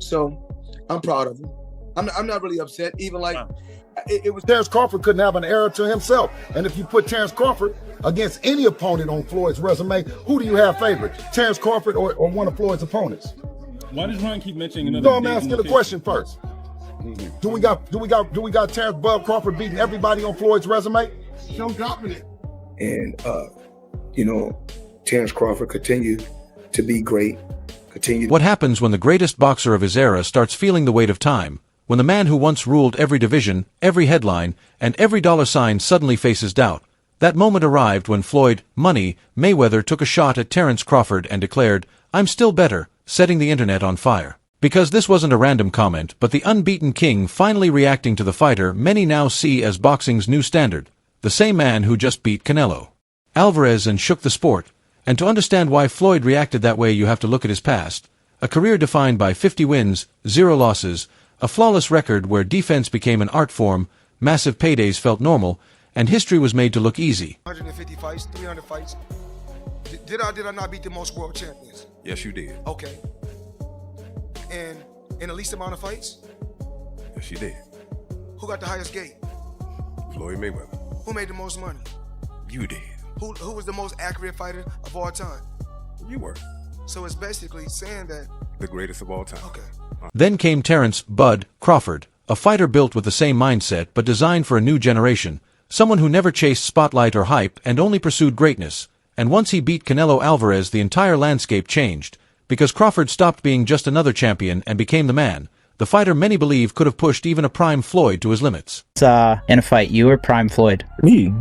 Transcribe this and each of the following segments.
So I'm proud of him. I'm not really upset. Even like it was Terence Crawford couldn't have an error to himself. And if you put Terence Crawford against any opponent on Floyd's resume, who do you have favorite? Terence Crawford or one of Floyd's opponents? Why does Ron keep mentioning another? No, I'm asking the question first. Do we got Terence Bud Crawford beating everybody on Floyd's resume? so confident. And Terence Crawford continued to be great. What happens when the greatest boxer of his era starts feeling the weight of time? When the man who once ruled every division, every headline, and every dollar sign suddenly faces doubt. That moment arrived when Floyd Mayweather took a shot at Terence Crawford and declared, "I'm still better," setting the internet on fire. Because this wasn't a random comment, but the unbeaten king finally reacting to the fighter many now see as boxing's new standard. The same man who just beat Canelo Alvarez and shook the sport. And to understand why Floyd reacted that way, you have to look at his past. A career defined by 50 wins, 0 losses, a flawless record where defense became an art form, massive paydays felt normal, and history was made to look easy. 150 fights, 300 fights. Did I not beat the most world champions? Yes, you did. Okay. And in the least amount of fights? Yes, you did. Who got the highest gate? Floyd Mayweather. Who made the most money? You did. Who was the most accurate fighter of all time? You were. So it's basically saying that the greatest of all time. Okay. Then came Terence "Bud" Crawford, a fighter built with the same mindset but designed for a new generation, someone who never chased spotlight or hype and only pursued greatness. And once he beat Canelo Alvarez, the entire landscape changed, because Crawford stopped being just another champion and became the man, the fighter many believe could have pushed even a prime Floyd to his limits. In a fight, you or prime Floyd? Me.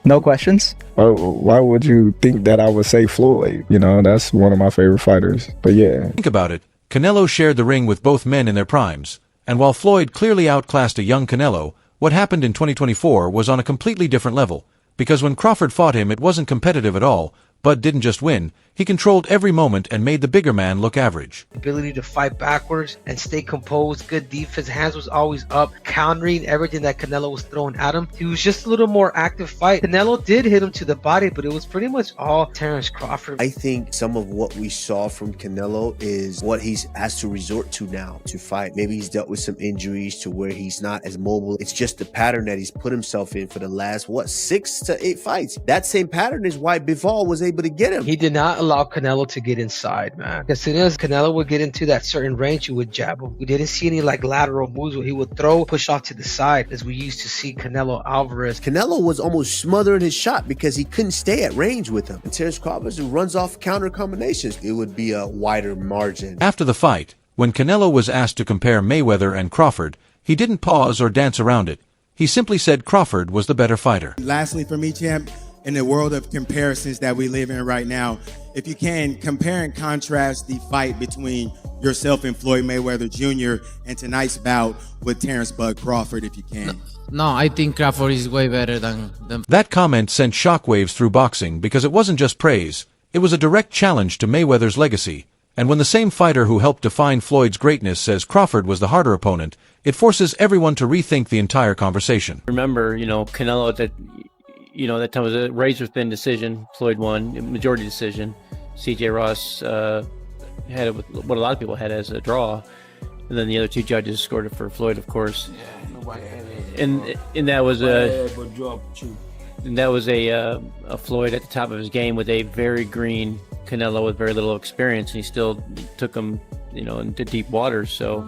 No questions? Why would you think that I would say Floyd? You know, that's one of my favorite fighters. But yeah. Think about it. Canelo shared the ring with both men in their primes. And while Floyd clearly outclassed a young Canelo, what happened in 2024 was on a completely different level. Because when Crawford fought him, it wasn't competitive at all. Bud didn't just win, he controlled every moment and made the bigger man look average. Ability to fight backwards and stay composed, good defense, hands was always up, countering everything that Canelo was throwing at him. He was just a little more active fight. Canelo did hit him to the body, but it was pretty much all Terence Crawford. I think some of what we saw from Canelo is what he has to resort to now to fight. Maybe he's dealt with some injuries to where he's not as mobile. It's just the pattern that he's put himself in for the last, 6 to 8 fights. That same pattern is why Bivol was able to get him. He did not allow Canelo to get inside, man. As soon as Canelo would get into that certain range, he would jab him. We didn't see any lateral moves where he would throw, push off to the side, as we used to see Canelo Alvarez. Canelo was almost smothering his shot because he couldn't stay at range with him. And Terence Crawford runs off counter combinations. It would be a wider margin. After the fight, when Canelo was asked to compare Mayweather and Crawford, he didn't pause or dance around it. He simply said Crawford was the better fighter. Lastly, for me, champ, in the world of comparisons that we live in right now, if you can compare and contrast the fight between yourself and Floyd Mayweather Jr. and tonight's bout with Terence "Bud" Crawford, if you can. No, I think Crawford is way better than That comment sent shockwaves through boxing because it wasn't just praise, it was a direct challenge to Mayweather's legacy. And when the same fighter who helped define Floyd's greatness says Crawford was the harder opponent, it forces everyone to rethink the entire conversation. Remember, Canelo that time was a razor-thin decision. Floyd won, majority decision. C.J. Ross had it with what a lot of people had as a draw, and then the other two judges scored it for Floyd, of course. And that was a Floyd at the top of his game with a very green Canelo with very little experience, and he still took him, into deep waters. So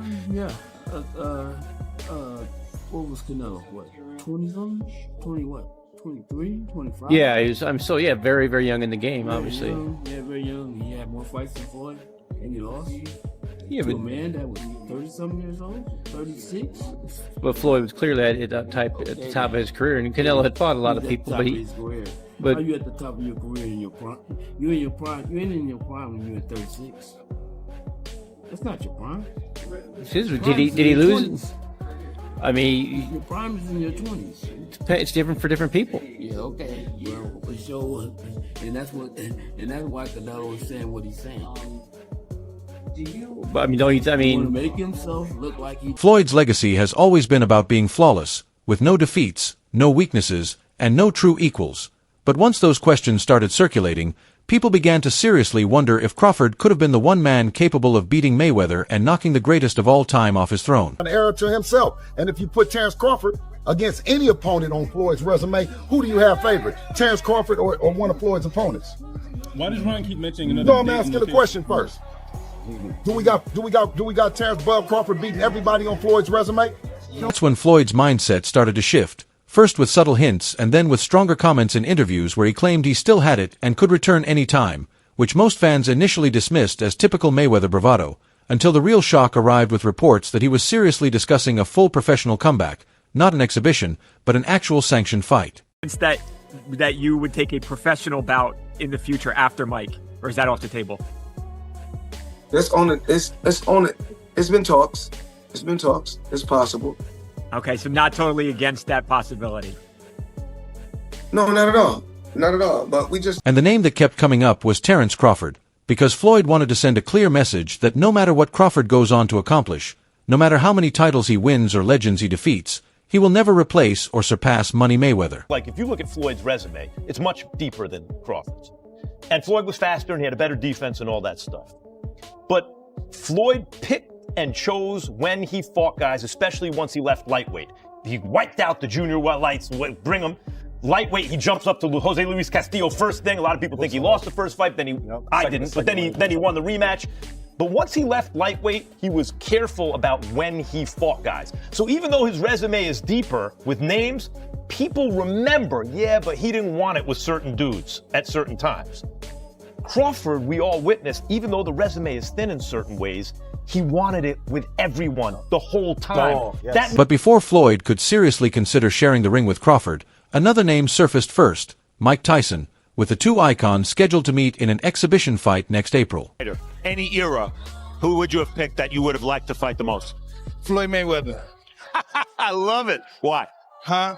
what was Canelo? What, 20-something? 20 what? 23, 25? Yeah, very, very young in the game, obviously. Very young. He had more fights than Floyd, and he lost. Yeah, but a man that was 30-something years old, 36. But Floyd was clearly at the top of his career, and Canelo had fought a lot of people. But how are you at the top of your career in your prime? You're in your prime. You ain't in your prime when you're at 36. That's not your prime. Did he lose? 20s. I mean, your prime is in your 20s. It's different for different people. Yeah, okay. Well, for sure, and that's why Canelo is saying what he's saying. But I mean, make himself look like he. Floyd's legacy has always been about being flawless, with no defeats, no weaknesses, and no true equals. But once those questions started circulating, people began to seriously wonder if Crawford could have been the one man capable of beating Mayweather and knocking the greatest of all time off his throne. An error to himself. And if you put Terence Crawford against any opponent on Floyd's resume, who do you have favorite? Terence Crawford or one of Floyd's opponents? Why does Ron keep mentioning another? No, I'm asking the question first. Do we got Terence Bud Crawford beating everybody on Floyd's resume? That's when Floyd's mindset started to shift, first with subtle hints and then with stronger comments in interviews where he claimed he still had it and could return any time, which most fans initially dismissed as typical Mayweather bravado, until the real shock arrived with reports that he was seriously discussing a full professional comeback, not an exhibition, but an actual sanctioned fight. That you would take a professional bout in the future after Mike, or is that off the table? Let's own it. Let's own it. It's been talks. It's been talks. It's possible. Okay, so not totally against that possibility. No, not at all. Not at all. But we just... And the name that kept coming up was Terence Crawford, because Floyd wanted to send a clear message that no matter what Crawford goes on to accomplish, no matter how many titles he wins or legends he defeats, he will never replace or surpass Money Mayweather. Like, if you look at Floyd's resume, it's much deeper than Crawford's. And Floyd was faster and he had a better defense and all that stuff. But Floyd picked and chose when he fought guys, especially once he left lightweight. He wiped out the junior lights, bring him. Lightweight, he jumps up to Jose Luis Castillo first thing. A lot of people think he lost the first fight, I didn't, but then he won the rematch. But once he left lightweight, he was careful about when he fought guys. So even though his resume is deeper with names, people remember, yeah, but he didn't want it with certain dudes at certain times. Crawford, we all witnessed, even though the resume is thin in certain ways, he wanted it with everyone the whole time. Oh, yes. But before Floyd could seriously consider sharing the ring with Crawford, another name surfaced first, Mike Tyson, with the two icons scheduled to meet in an exhibition fight next April. Any era, who would you have picked that you would have liked to fight the most? Floyd Mayweather. I love it. Why? Huh?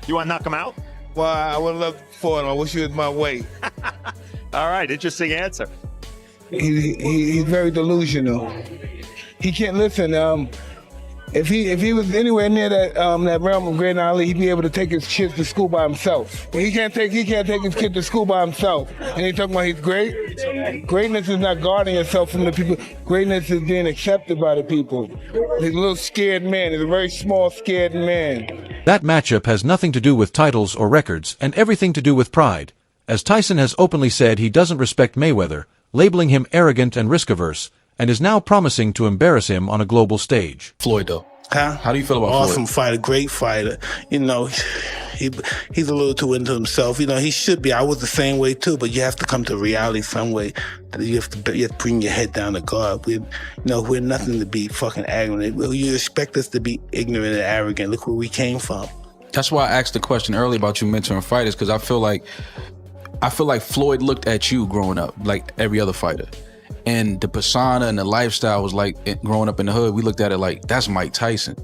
You want to knock him out? Well, I would love for him. I wish he was my weight. All right, interesting answer. He's very delusional. He can't listen. If he was anywhere near that realm of Great Ali, he'd be able to take his kids to school by himself. He can't take his kid to school by himself. And he talking about he's great. Greatness is not guarding yourself from the people. Greatness is being accepted by the people. He's a little scared man. He's a very small, scared man. That matchup has nothing to do with titles or records and everything to do with pride, as Tyson has openly said he doesn't respect Mayweather, labeling him arrogant and risk-averse, and is now promising to embarrass him on a global stage. Floyd, though. Huh? How do you feel about Floyd? Floyd? Awesome fighter, great fighter. You know, he's a little too into himself. You know, he should be. I was the same way too, but you have to come to reality some way. You have to bring your head down to God. We're nothing to be fucking arrogant. You expect us to be ignorant and arrogant. Look where we came from. That's why I asked the question earlier about you mentoring fighters, because I feel like Floyd looked at you growing up like every other fighter. And the persona and the lifestyle was like, growing up in the hood, we looked at it like, that's Mike Tyson.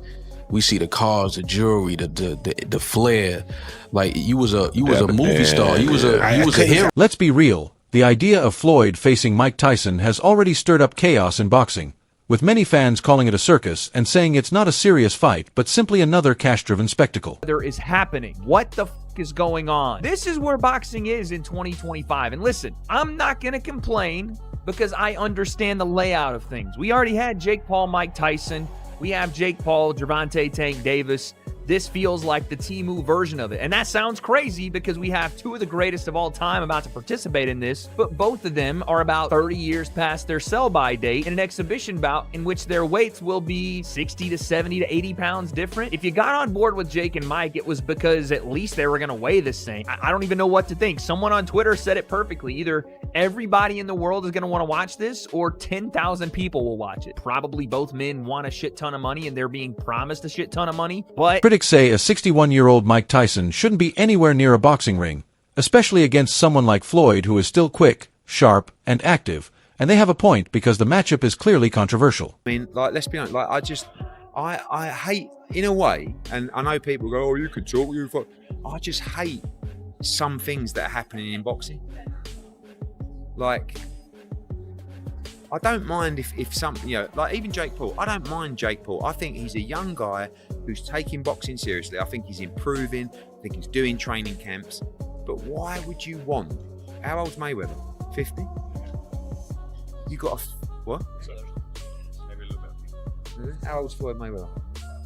We see the cars, the jewelry, the flair. Like, you was a movie star. You was a hero. Let's be real. The idea of Floyd facing Mike Tyson has already stirred up chaos in boxing, with many fans calling it a circus and saying it's not a serious fight, but simply another cash-driven spectacle. There is happening. What the is going on? This is where boxing is in 2025. And listen, I'm not going to complain because I understand the layout of things. We already had Jake Paul, Mike Tyson. We have Jake Paul, Gervonta Tank Davis. This feels like the Temu version of it. And that sounds crazy because we have two of the greatest of all time about to participate in this, but both of them are about 30 years past their sell-by date in an exhibition bout in which their weights will be 60 to 70 to 80 pounds different. If you got on board with Jake and Mike, it was because at least they were going to weigh this thing. I don't even know what to think. Someone on Twitter said it perfectly. Either everybody in the world is going to want to watch this or 10,000 people will watch it. Probably both men want a shit ton of money and they're being promised a shit ton of money, but critics say a 61-year-old Mike Tyson shouldn't be anywhere near a boxing ring, especially against someone like Floyd who is still quick, sharp, and active, and they have a point because the matchup is clearly controversial. I mean, like, let's be honest, like, I hate, in a way, and I know people go, oh, you could talk, I just hate some things that are happening in boxing. Like, I don't mind if something, like even Jake Paul, I don't mind Jake Paul. I think he's a young guy who's taking boxing seriously. I think he's improving. I think he's doing training camps. But why would you want How old's Mayweather? 50? You got what? Maybe a little bit. How old's Floyd Mayweather?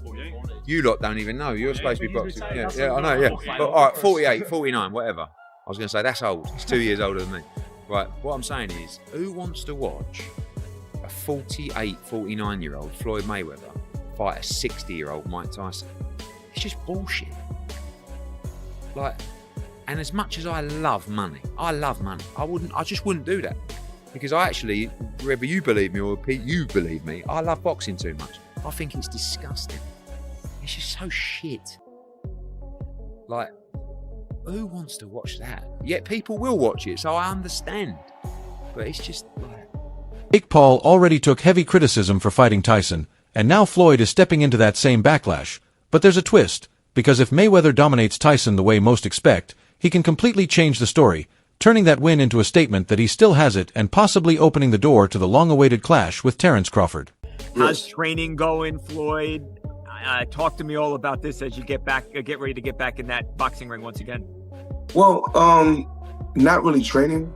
48. You lot don't even know. You're supposed to be boxing. retired, Yeah, that's yeah, I what know, I'm yeah. saying. But, all right, 48, 49, whatever. I was going to say, that's old. He's 2 years older than me. Right, what I'm saying is, who wants to watch a 48, 49-year-old Floyd Mayweather fight a 60-year-old Mike Tyson? It's just bullshit. Like, and as much as I love money, I just wouldn't do that. Because I actually, whether you believe me or Pete, you believe me, I love boxing too much. I think it's disgusting. It's just so shit. Like, who wants to watch that? Yet people will watch it, so I understand. But it's just like... Jake Paul already took heavy criticism for fighting Tyson, and now Floyd is stepping into that same backlash. But there's a twist, because if Mayweather dominates Tyson the way most expect, he can completely change the story, turning that win into a statement that he still has it and possibly opening the door to the long-awaited clash with Terence Crawford. How's training going, Floyd? Talk to me all about this as you get ready to get back in that boxing ring once again. Well, not really training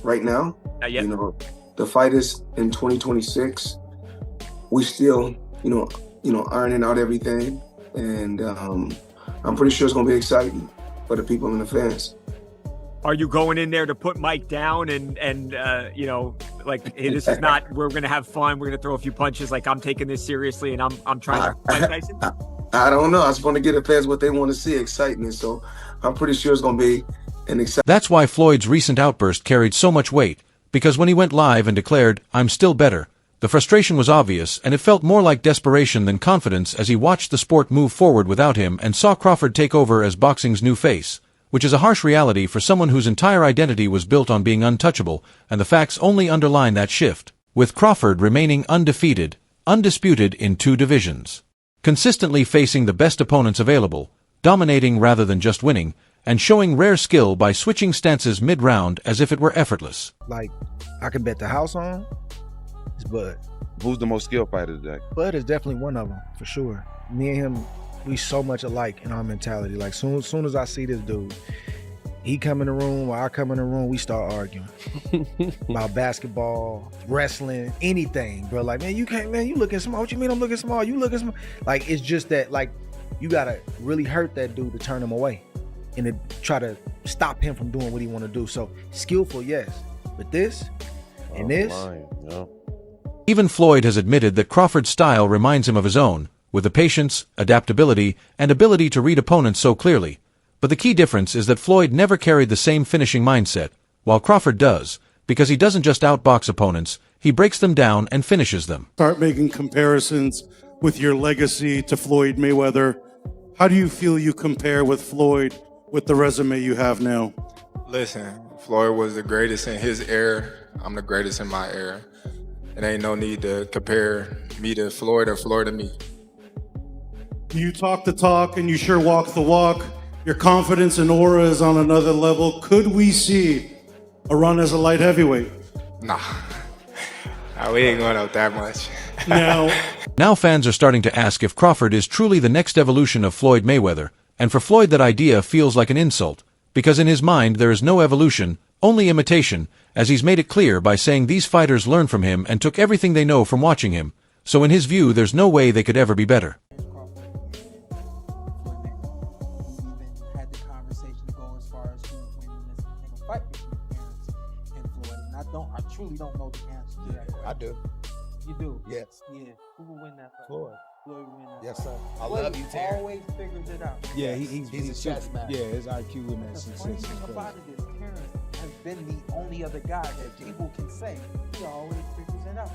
right now. Not yet. You know, the fight is in 2026. We still, ironing out everything, and I'm pretty sure it's gonna be exciting for the people and the fans. Are you going in there to put Mike down and like, hey, this is not, we're going to have fun, we're going to throw a few punches, like I'm taking this seriously and I'm trying to fight Tyson? I don't know. I just want to give the fans what they want to see, excitement. So I'm pretty sure it's going to be an exciting. That's why Floyd's recent outburst carried so much weight, because when he went live and declared, "I'm still better," the frustration was obvious, and it felt more like desperation than confidence as he watched the sport move forward without him and saw Crawford take over as boxing's new face, which is a harsh reality for someone whose entire identity was built on being untouchable, and the facts only underline that shift, with Crawford remaining undefeated, undisputed in 2 divisions, consistently facing the best opponents available, dominating rather than just winning, and showing rare skill by switching stances mid-round as if it were effortless. Like, I could bet the house on, it's Bud. Who's the most skilled fighter today? Bud is definitely one of them, for sure. Me and him, we so much alike in our mentality. Like, soon as I see this dude, he come in the room or I come in the room, we start arguing about basketball, wrestling, anything, bro. Like, man, you can't, man, you looking small. What you mean I'm looking small? You looking small. Like, it's just that, like, you gotta really hurt that dude to turn him away and to try to stop him from doing what he want to do. So, skillful, yes. But this and this. Even Floyd has admitted that Crawford's style reminds him of his own, with the patience, adaptability, and ability to read opponents so clearly. But the key difference is that Floyd never carried the same finishing mindset, while Crawford does, because he doesn't just outbox opponents, he breaks them down and finishes them. Start making comparisons with your legacy to Floyd Mayweather. How do you feel you compare with Floyd with the resume you have now? Listen, Floyd was the greatest in his era. I'm the greatest in my era. It ain't no need to compare me to Floyd or Floyd to me. You talk the talk and you sure walk the walk. Your confidence and aura is on another level. Could we see a run as a light heavyweight? Nah, we ain't going up that much. Now fans are starting to ask if Crawford is truly the next evolution of Floyd Mayweather, and for Floyd that idea feels like an insult, because in his mind there is no evolution, only imitation, as he's made it clear by saying these fighters learned from him and took everything they know from watching him, so in his view there's no way they could ever be better. I truly don't know the answer to that question. I do. You do? Yes. Yeah. Who will win that fight? Floyd. Floyd will win that Yes, fight. sir. I Floyd love you, Terry. always figures it out. Yeah, he's a chess master. Yeah, his IQ in that The sense funny is thing crazy. about it is Terence has been the only other guy that people can say he always figures it out.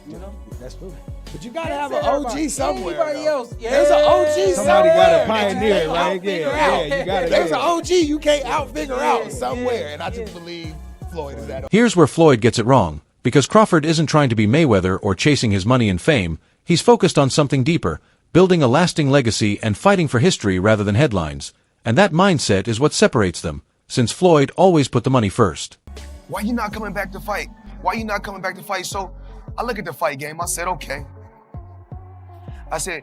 You know? That's true. But you gotta can't have say an that OG about somewhere, Anybody though. else? Yeah, There's an OG somebody somewhere. got to Pioneer, pioneer, right? Yeah, you gotta. There's an OG you can't out-figure out somewhere, and I just believe Floyd is that. Here's where Floyd gets it wrong, because Crawford isn't trying to be Mayweather or chasing his money and fame, he's focused on something deeper, building a lasting legacy and fighting for history rather than headlines. And that mindset is what separates them, since Floyd always put the money first. Why you not coming back to fight? Why you not coming back to fight? So I look at the fight game, I said, okay. I said,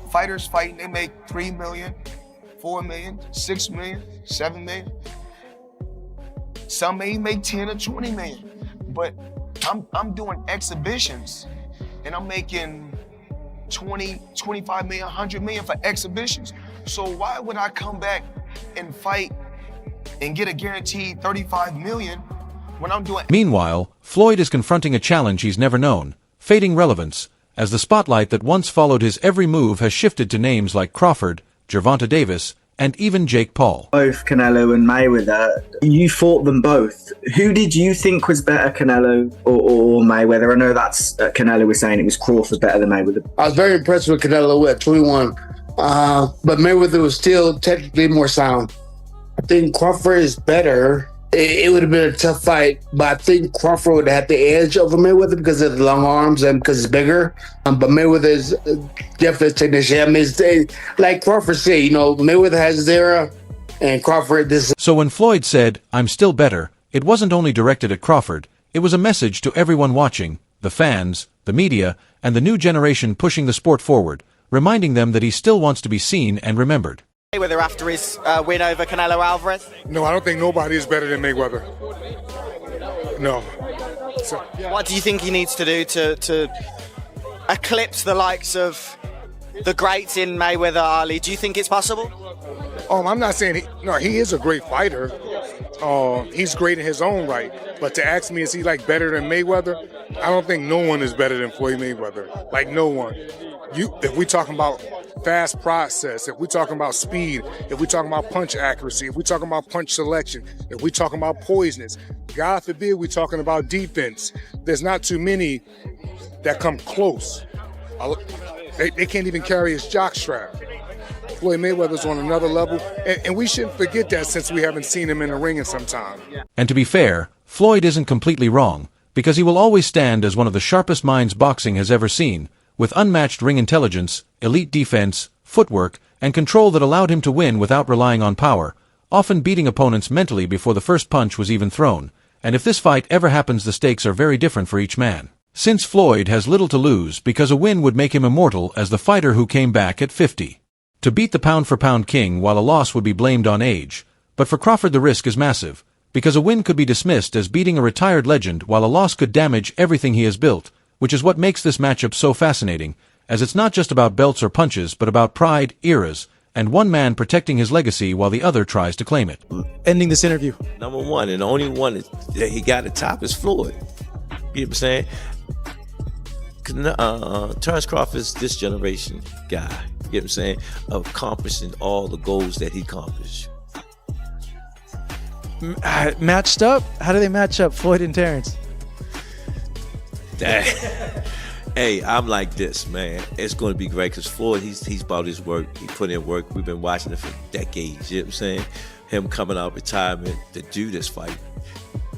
fighters fighting, they make 3 million, 4 million, 6 million, 7 million. Some may make 10 or 20 million. But I'm doing exhibitions and I'm making 20, 25 million, 100 million for exhibitions. So why would I come back and fight and get a guaranteed 35 million when I'm doing... Meanwhile, Floyd is confronting a challenge he's never known, fading relevance, as the spotlight that once followed his every move has shifted to names like Crawford, Gervonta Davis, and even Jake Paul. Both Canelo and Mayweather, you fought them both. Who did you think was better, Canelo or Mayweather? I know that's Canelo was saying it was Crawford better than Mayweather. I was very impressed with Canelo at 21, but Mayweather was still technically more sound. I think Crawford is better. It would have been a tough fight, but I think Crawford would have had the edge over Mayweather because of the long arms and because it's bigger. But Mayweather is definitely a technician. I mean, like Crawford said, you know, Mayweather has his era, and Crawford this. So when Floyd said, "I'm still better," it wasn't only directed at Crawford, it was a message to everyone watching, the fans, the media, and the new generation pushing the sport forward, reminding them that he still wants to be seen and remembered. Mayweather after his win over Canelo Alvarez? No, I don't think nobody is better than Mayweather. No. So, what do you think he needs to do to eclipse the likes of the greats in Mayweather, Ali? Do you think it's possible? I'm not saying he is a great fighter. He's great in his own right. But to ask me, is he like better than Mayweather? I don't think no one is better than Floyd Mayweather. Like no one. If we talking about fast process, if we talking about speed, if we talking about punch accuracy, if we talking about punch selection, if we talking about poisonous, God forbid we talking about defense. There's not too many that come close. They can't even carry his jockstrap. Floyd Mayweather's on another level, and we shouldn't forget that since we haven't seen him in the ring in some time. And to be fair, Floyd isn't completely wrong, because he will always stand as one of the sharpest minds boxing has ever seen, with unmatched ring intelligence, elite defense, footwork, and control that allowed him to win without relying on power, often beating opponents mentally before the first punch was even thrown. And if this fight ever happens, the stakes are very different for each man. Since Floyd has little to lose because a win would make him immortal as the fighter who came back at 50. To beat the pound-for-pound king while a loss would be blamed on age. But for Crawford the risk is massive, because a win could be dismissed as beating a retired legend while a loss could damage everything he has built, which is what makes this matchup so fascinating, as it's not just about belts or punches but about pride, eras, and one man protecting his legacy while the other tries to claim it. Ending this interview. Number one, and the only one that he got at top is Floyd. You know what I'm saying? Terence Crawford's this generation guy. You know what I'm saying? Accomplishing all the goals that he accomplished. Matched up? How do they match up, Floyd and Terence? Hey, I'm like this, man. It's going to be great because Floyd, he's about his work. He put in work. We've been watching it for decades. You know what I'm saying? Him coming out of retirement to do this fight,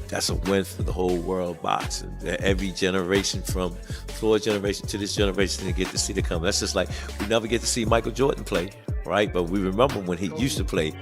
that's a win for the whole world boxing. Every generation from Floyd's generation to this generation to get to see the come. That's just like we never get to see Michael Jordan play, right? But we remember when he used to play.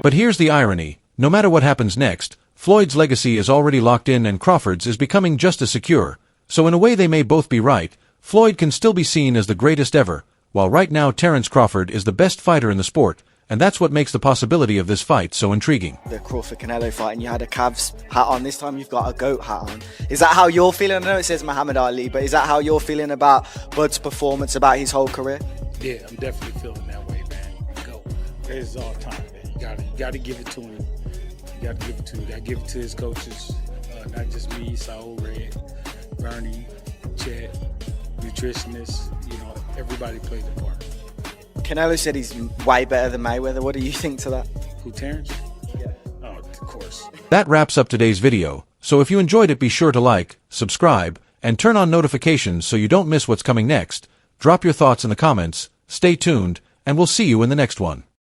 But here's the irony. No matter what happens next, Floyd's legacy is already locked in and Crawford's is becoming just as secure. So in a way they may both be right. Floyd can still be seen as the greatest ever, while right now Terence Crawford is the best fighter in the sport. And that's what makes the possibility of this fight so intriguing. The Crawford-Canelo fight, and you had a Cavs hat on. This time you've got a GOAT hat on. Is that how you're feeling? I know it says Muhammad Ali, but is that how you're feeling about Bud's performance, about his whole career? Yeah, I'm definitely feeling that way, man. GOAT. It's all time, man. You gotta give it to him. You gotta give it to him. You gotta give it to his coaches. Not just me, Saul, Red, Bernie, Chet, nutritionists. You know, everybody played the part. Canelo said he's way better than Mayweather. What do you think to that? Who, Terence? Yeah. Oh, of course. That wraps up today's video. So if you enjoyed it, be sure to like, subscribe, and turn on notifications so you don't miss what's coming next. Drop your thoughts in the comments, stay tuned, and we'll see you in the next one.